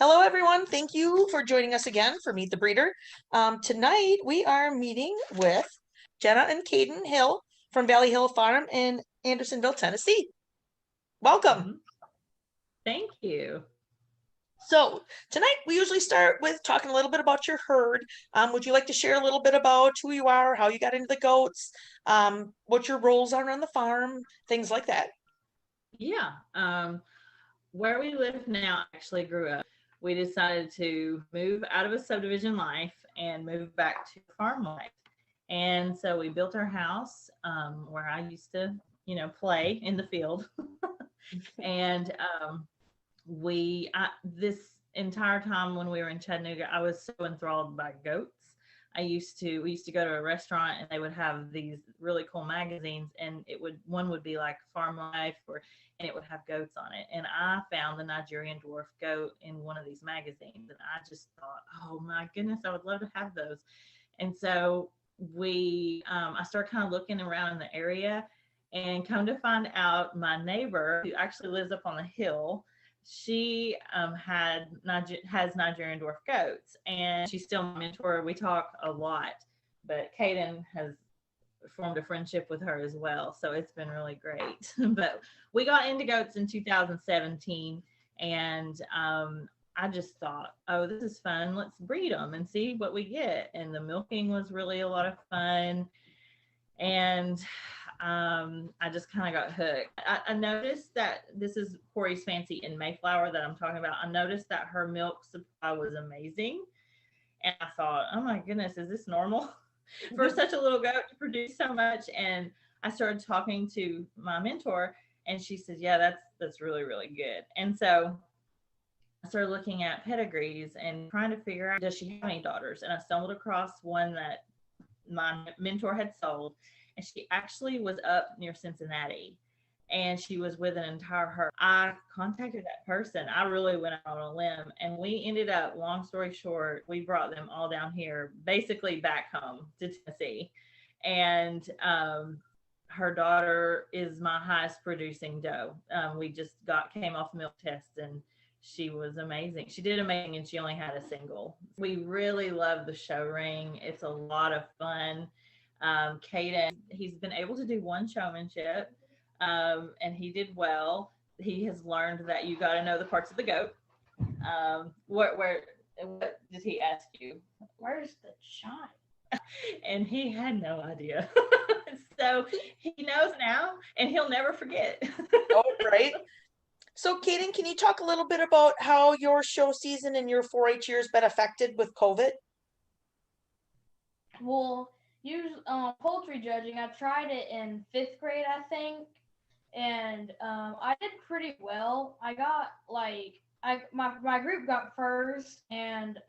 Hello, everyone. Thank you for joining us again for Meet the Breeder. Tonight, we are meeting with Jenna and Caden Hill from Valley Hill Farm in Andersonville, Tennessee. Welcome. Thank you. So tonight, we usually start with talking a little bit about your herd. Would you like to share a little bit about who you are, how you got into the goats, what your roles are on the farm, things like that? Yeah. Where we live now, I actually grew up. We decided to move out of a subdivision life and move back to farm life. And so we built our house where I used to, play in the field. And this entire time when we were in Chattanooga, I was so enthralled by goats. We used to go to a restaurant and they would have these really cool magazines, and one would be like Farm Life, and it would have goats on it. And I found the Nigerian Dwarf Goat in one of these magazines, and I just thought, oh my goodness, I would love to have those. And so I started kind of looking around in the area, and come to find out, my neighbor who actually lives up on the hill, she has Nigerian Dwarf Goats, and she's still my mentor. We talk a lot, but Caden has formed a friendship with her as well, so it's been really great. But we got into goats in 2017, and I just thought, oh, this is fun. Let's breed them and see what we get. And the milking was really a lot of fun, and I just kind of got hooked. I noticed that this is Corey's Fancy in Mayflower that I'm talking about. I noticed that her milk supply was amazing. And I thought, oh my goodness, is this normal for such a little goat to produce so much? And I started talking to my mentor, and she said, yeah, that's really, really good. And so I started looking at pedigrees and trying to figure out, does she have any daughters? And I stumbled across one that my mentor had sold. And she actually was up near Cincinnati, and she was with an entire herd. I contacted that person. I really went out on a limb, and we ended up, long story short, we brought them all down here, basically back home to Tennessee. And her daughter is my highest producing doe. We just came off milk test, and she was amazing. She did amazing, and she only had a single. We really love the show ring. It's a lot of fun. Caden, he's been able to do one showmanship, and he did well. He has learned that you got to know the parts of the goat. What did he ask you? Where's the shine? And he had no idea. So he knows now, and he'll never forget. Oh, right. So, Caden, can you talk a little bit about how your show season and your 4-H year has been affected with COVID? Well, poultry judging, I tried it in 5th grade, I think, and I did pretty well. I got my group got first, and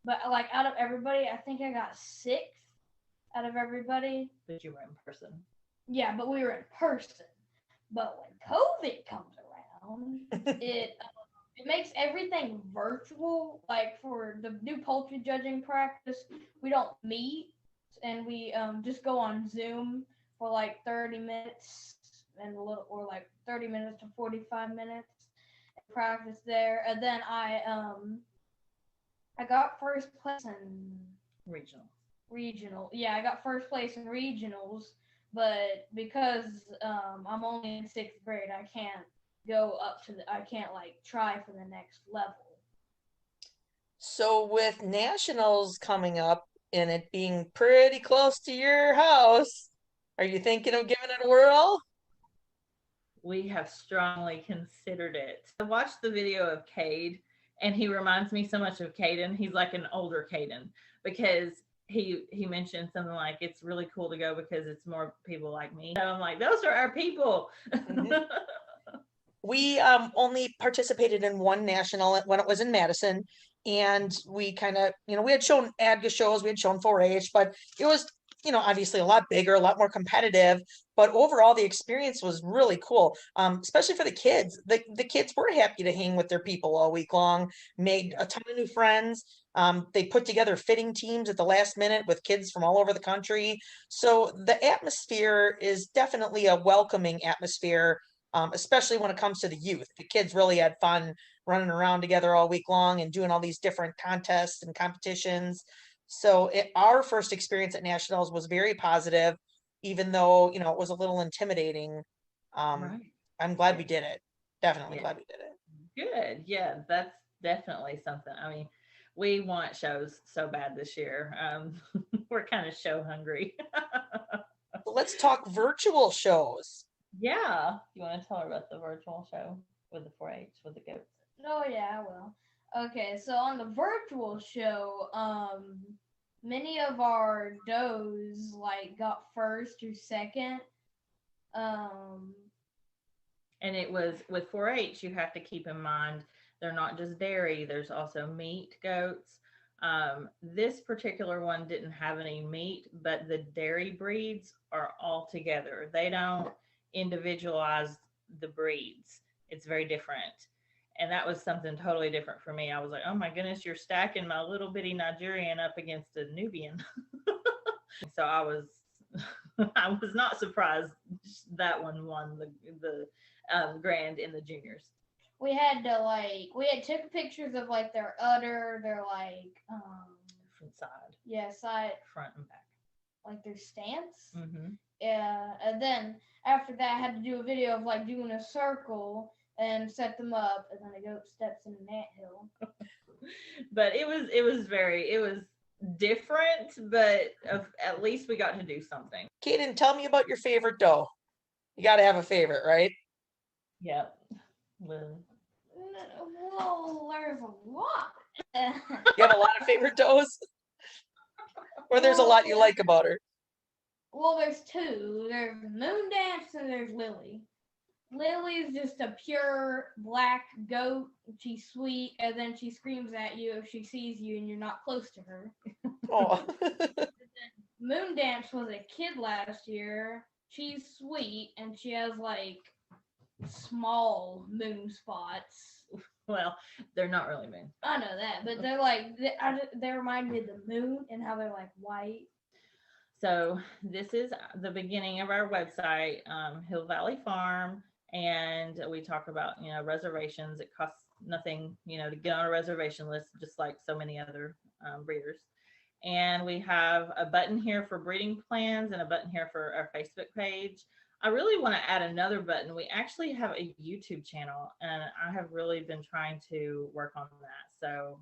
but like out of everybody, I think I got 6th out of everybody. But you were in person. Yeah, but we were in person. But when COVID comes around, it makes everything virtual. Like for the new poultry judging practice, we don't meet, and we just go on Zoom for like 30 minutes or like 30 minutes to 45 minutes and practice there. And then I got first place in regional. Yeah, I got first place in regionals, but because I'm only in 6th grade, I can't go up to I can't like try for the next level. So with nationals coming up and it being pretty close to your house, are you thinking of giving it a whirl? We have strongly considered it. I watched the video of Cade, and he reminds me so much of Caden. He's like an older Caden, because he mentioned something like, it's really cool to go because it's more people like me. So I'm like, those are our people. Mm-hmm. We only participated in one national when it was in Madison, and we kind of, we had shown ADGA shows, we had shown 4-H, but it was, obviously a lot bigger, a lot more competitive, but overall the experience was really cool, especially for the kids. The kids were happy to hang with their people all week long, made a ton of new friends. They put together fitting teams at the last minute with kids from all over the country. So the atmosphere is definitely a welcoming atmosphere especially when it comes to the youth. The kids really had fun running around together all week long and doing all these different contests and competitions. So our first experience at nationals was very positive, even though, you know, it was a little intimidating. Right. I'm glad we did it. Definitely Yeah. glad we did it. Good. Yeah, that's definitely something. I mean, we want shows so bad this year. We're kind of show hungry. So let's talk virtual shows. Yeah. You want to tell her about the virtual show with the 4-H with the goats? Oh yeah, I will. Okay, so on the virtual show, many of our does like got first or second. And it was with 4-H, you have to keep in mind they're not just dairy, there's also meat goats. This particular one didn't have any meat, but the dairy breeds are all together. They don't individualize the breeds. It's very different. And that was something totally different for me. I was like, oh my goodness, you're stacking my little bitty Nigerian up against a Nubian. So I was I was not surprised that one won the grand in the juniors. We had took pictures of like their udder, their From side, side, front and back. like their stance. Mm-hmm. Yeah, and then after that, I had to do a video of like doing a circle and set them up, and then a goat steps in an anthill. But it was different, but at least we got to do something. Caden, tell me about your favorite doe. You got to have a favorite, right? Yep. Well, there's a lot. You have a lot of favorite does? Or there's a lot you like about her? Well, there's two. There's Moon Dance and there's Lily. Lily's just a pure black goat. She's sweet, and then she screams at you if she sees you and you're not close to her. Oh. Moon Dance was a kid last year. She's sweet, and she has like small moon spots. well, they're not really moon. I know that, but they're like they remind me of the moon and how they're like white. So this is the beginning of our website, Hill Valley Farm, and we talk about, you know, reservations. It costs nothing, you know, to get on a reservation list, just like so many other breeders. And we have a button here for breeding plans and a button here for our Facebook page. I really want to add another button. We actually have a YouTube channel, and I have really been trying to work on that. So,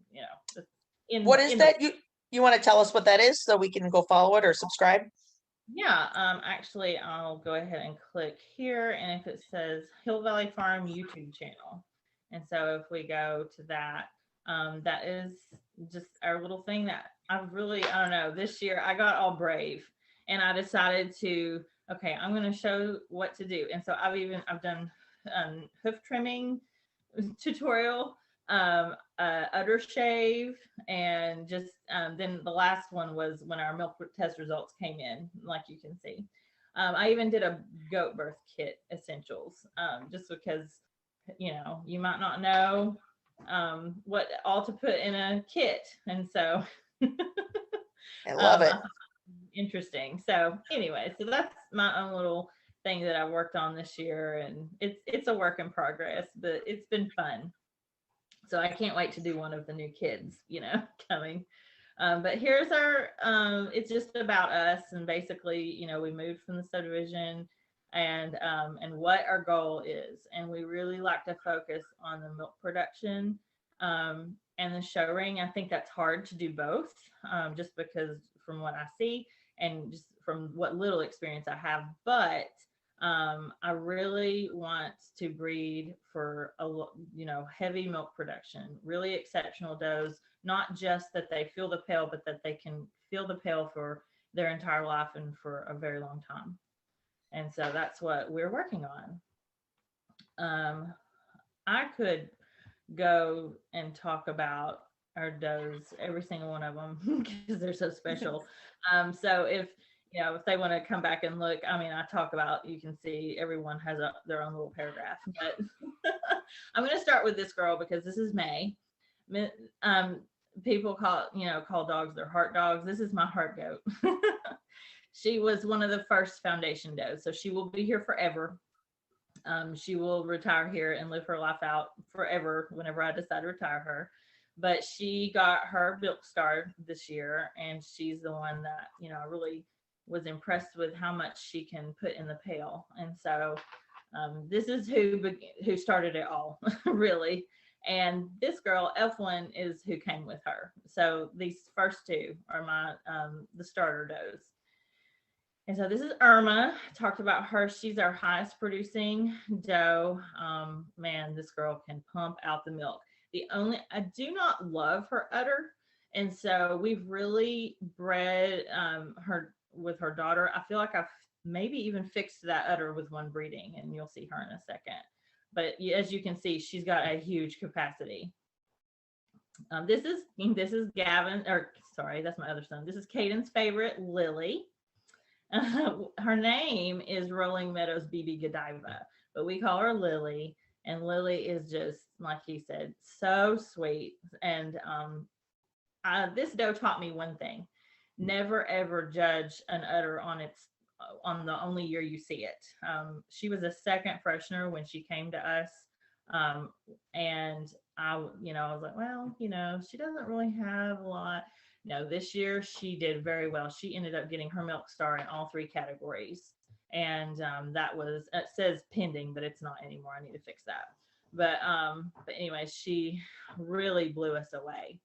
you know, What is that? You want to tell us what that is so we can go follow it or subscribe? Yeah, actually, I'll go ahead and click here, and if it says Hill Valley Farm YouTube channel, and so if we go to that, that is just our little thing that I don't know, this year I got all brave, and I decided to, okay, I'm going to show what to do, and so I've done hoof trimming tutorial, udder shave, and just then the last one was when our milk test results came in, like you can see. I even did a goat birth kit essentials, just because, you know, you might not know what all to put in a kit, and so I love it. Interesting. So anyway, so that's my own little thing that I worked on this year, and it's a work in progress, but it's been fun. So I can't wait to do one of the new kids, you know, coming. But here's our, it's just about us, and basically, you know, we moved from the subdivision, and what our goal is. And we really like to focus on the milk production and the show ring. I think that's hard to do both, just because from what I see and just from what little experience I have. But I really want to breed for heavy milk production, really exceptional does, not just that they feel the pail, but that they can feel the pail for their entire life and for a very long time. And so that's what we're working on. I could go and talk about our does, every single one of them, because they're so special. So if they want to come back and look, I mean, I talk about, you can see everyone has their own little paragraph, but I'm going to start with this girl because this is May. People call dogs their heart dogs. This is my heart goat. She was one of the first foundation does, so she will be here forever. She will retire here and live her life out forever whenever I decide to retire her. But she got her milk star this year, and she's the one that, you know, I really was impressed with how much she can put in the pail. And so this is who started it all, really. And this girl, Evelyn, is who came with her. So these first two are my the starter does. And so this is Irma. Talked about her. She's our highest producing doe. Man, this girl can pump out the milk. I do not love her udder. And so we've really bred her with her daughter. I feel like I've maybe even fixed that udder with one breeding, and you'll see her in a second. But as you can see, she's got a huge capacity. This is Gavin, or sorry, that's my other son. This is Caden's favorite, Lily. Her name is Rolling Meadows BB Godiva, but we call her Lily. And Lily is just, like he said, so sweet. And this doe taught me one thing: never ever judge an udder on the only year you see it. She was a second freshener when she came to us, and I was like, well, she doesn't really have a lot. No, this year she did very well. She ended up getting her milk star in all 3 categories. And that was, it says pending, but it's not anymore. I need to fix that. But anyway, she really blew us away.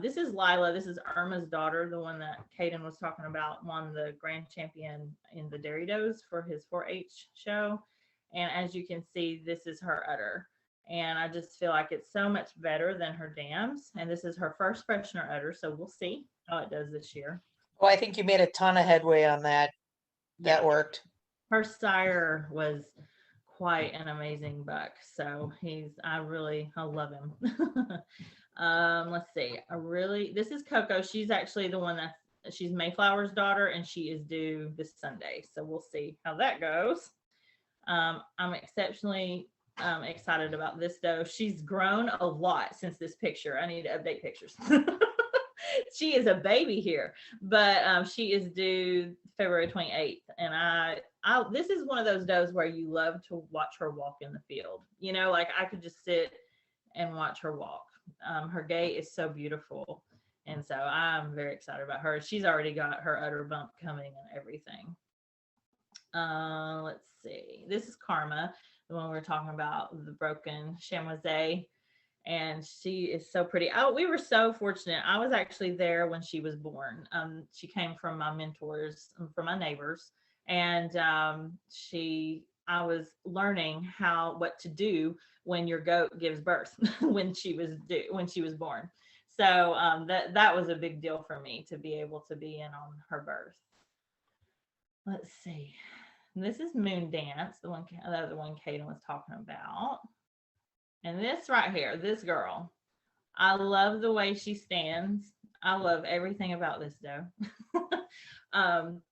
This is Lila. This is Irma's daughter, the one that Caden was talking about, won the grand champion in the Dairy Does for his 4-H show. And as you can see, this is her udder. And I just feel like it's so much better than her dams. And this is her first freshener udder, so we'll see how it does this year. Well, I think you made a ton of headway on that. Yeah. That worked. Her sire was quite an amazing buck. So I love him. Let's see. This is Coco. She's actually the one she's Mayflower's daughter, and she is due this Sunday. So we'll see how that goes. I'm exceptionally excited about this doe. She's grown a lot since this picture. I need to update pictures. She is a baby here, but she is due February 28th. And this is one of those does where you love to watch her walk in the field. Like I could just sit and watch her walk. Her gait is so beautiful. And so I'm very excited about her. She's already got her udder bump coming and everything. Let's see. This is Karma, the one we were talking about, the broken chamoisé. And she is so pretty. We were so fortunate. I was actually there when she was born. She came from my mentors, from my neighbors. And I was learning what to do when your goat gives birth when she was born. So that was a big deal for me to be able to be in on her birth. Let's see. This is Moon Dance, the other one Caden was talking about. And this right here, this girl, I love the way she stands. I love everything about this doe.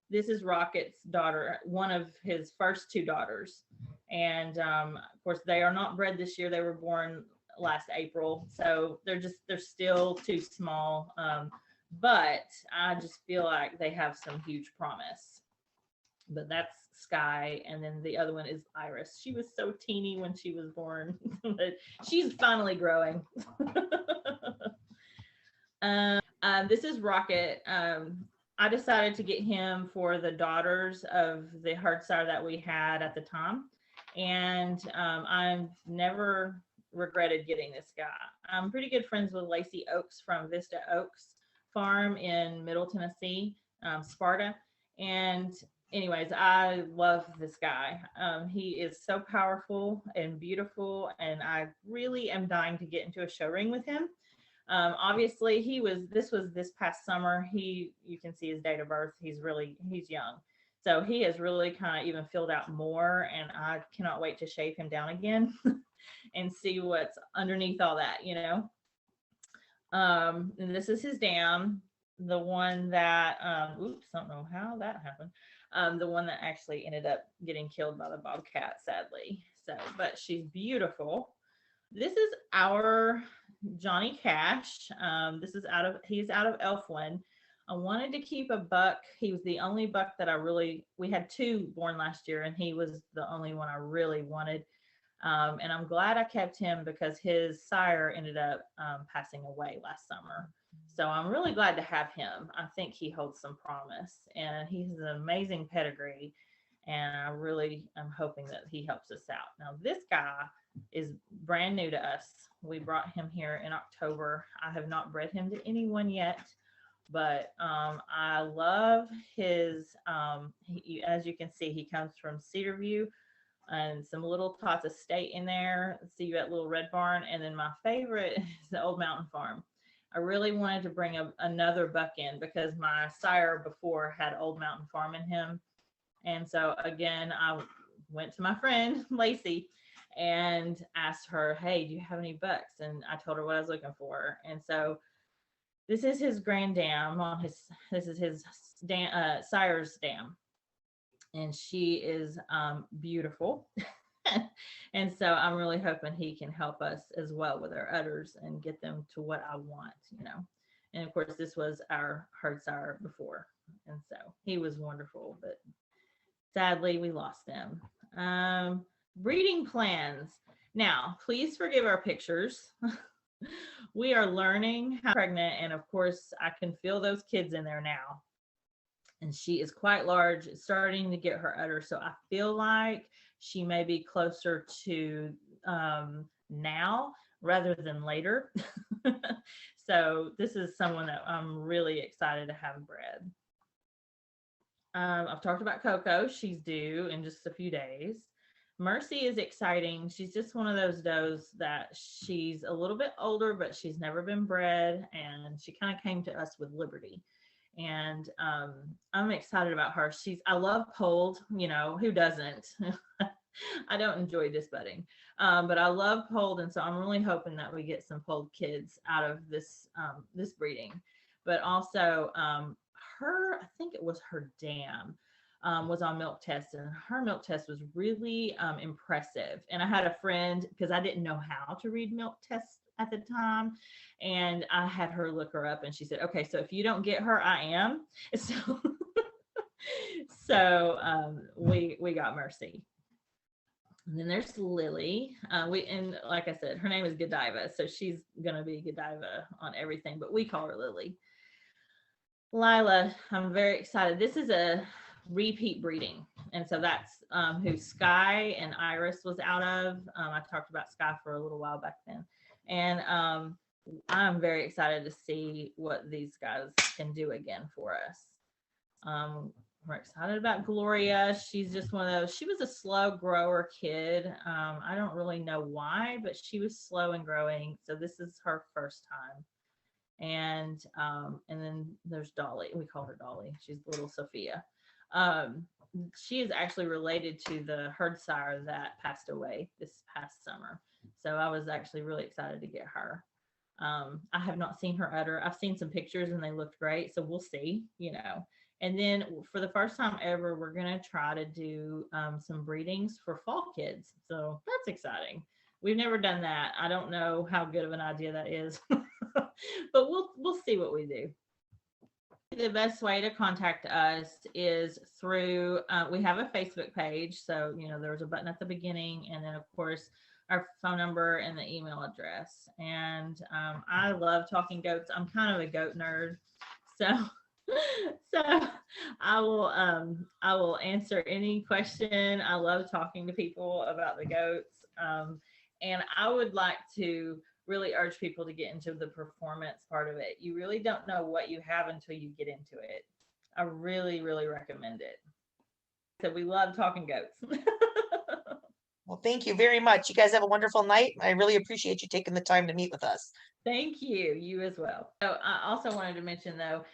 This is Rocket's daughter, one of his first 2 daughters. And of course, they are not bred this year. They were born last April. So they're still too small. But I just feel like they have some huge promise. But that's Sky, and then the other one is Iris. She was so teeny when she was born, but she's finally growing. This is Rocket. I decided to get him for the daughters of the herd sire that we had at the time, and I've never regretted getting this guy. I'm pretty good friends with Lacey Oaks from Vista Oaks Farm in Middle Tennessee, Sparta, and anyways, I love this guy. He is so powerful and beautiful, and I really am dying to get into a show ring with him. Obviously, this was this past summer. You can see his date of birth. He's young. So he has really kind of even filled out more, and I cannot wait to shave him down again and see what's underneath all that, And this is his dam, the one that, oops, I don't know how that happened. The one that actually ended up getting killed by the bobcat, sadly. So, but she's beautiful. This is our Johnny Cash. He's out of Elfwin. I wanted to keep a buck. He was the only buck that we had 2 born last year, and he was the only one I really wanted. And I'm glad I kept him because his sire ended up passing away last summer. So I'm really glad to have him. I think he holds some promise, and he's an amazing pedigree. And I really am hoping that he helps us out. Now, this guy is brand new to us. We brought him here in October. I have not bred him to anyone yet, but I love his, as you can see, he comes from Cedar View, and some little tots of state in there. See you at Little Red Barn. And then my favorite is the Old Mountain Farm. I really wanted to bring another buck in because my sire before had Old Mountain Farm in him. And so again, I went to my friend Lacey and asked her, hey, do you have any bucks? And I told her what I was looking for. And so this is his grand dam this is his sire's dam. And she is beautiful. And so I'm really hoping he can help us as well with our udders and get them to what I want, you know. And of course, this was our herd sire before. And so he was wonderful, but sadly we lost him. Breeding plans. Now, please forgive our pictures. We are learning how pregnant, and of course I can feel those kids in there now. And she is quite large, starting to get her udder. So I feel like she may be closer to now rather than later. So this is someone that I'm really excited to have bred. I've talked about Coco. She's due in just a few days. Mercy is exciting. She's just one of those does that she's a little bit older, but she's never been bred. And she kind of came to us with Liberty. And I'm excited about her. I love polled, you know, who doesn't? I don't enjoy disbudding, but I love polled, and so I'm really hoping that we get some polled kids out of this this breeding. But also I think it was her dam was on milk test, and her milk test was really impressive. And I had a friend, because I didn't know how to read milk tests at the time, and I had her look her up, and she said, okay, so if you don't get her, I am. So we got Mercy. And then there's Lily. And like I said, her name is Godiva, so she's gonna be Godiva on everything, but we call her Lily. Lila, I'm very excited. This is a repeat breeding, and so that's who Sky and Iris was out of. I talked about Sky for a little while back then, and I'm very excited to see what these guys can do again for us. We're excited about Gloria. She's just one of those, she was a slow grower kid. I don't really know why, but she was slow in growing. So this is her first time. And then there's Dolly. We call her Dolly. She's little Sophia. She is actually related to the herd sire that passed away this past summer. So I was actually really excited to get her. I have not seen her udder. I've seen some pictures and they looked great. So we'll see, you know. And then for the first time ever, we're going to try to do some breedings for fall kids. So that's exciting. We've never done that. I don't know how good of an idea that is, but we'll see what we do. The best way to contact us is through, we have a Facebook page. So, you know, there's a button at the beginning, and then of course our phone number and the email address. And I love talking goats. I'm kind of a goat nerd. So I will answer any question. I love talking to people about the goats. And I would like to really urge people to get into the performance part of it. You really don't know what you have until you get into it. I really, really recommend it. So we love talking goats. Well, thank you very much. You guys have a wonderful night. I really appreciate you taking the time to meet with us. Thank you. You as well. So I also wanted to mention, though,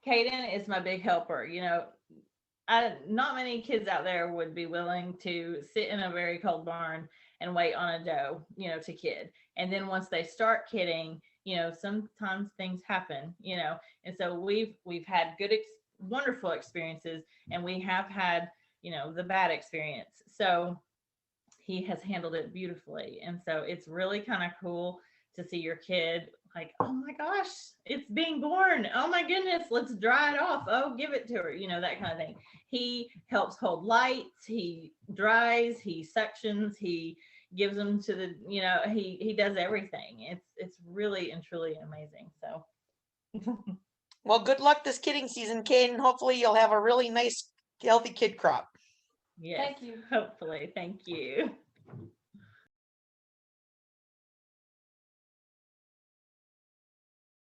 Caden is my big helper. You know, not many kids out there would be willing to sit in a very cold barn and wait on a doe, you know, to kid. And then once they start kidding, you know, sometimes things happen, you know. And so we've had good, wonderful experiences, and we have had, you know, the bad experience. So he has handled it beautifully. And so it's really kind of cool to see your kid like, oh my gosh, it's being born. Oh my goodness, let's dry it off. Oh, give it to her, that kind of thing. He helps hold lights, he dries, he suctions, he gives them to the, he does everything. It's really and truly amazing. So Well, good luck this kidding season, Caden. Hopefully you'll have a really nice, healthy kid crop. yes, Thank you. hopefully. Thank you.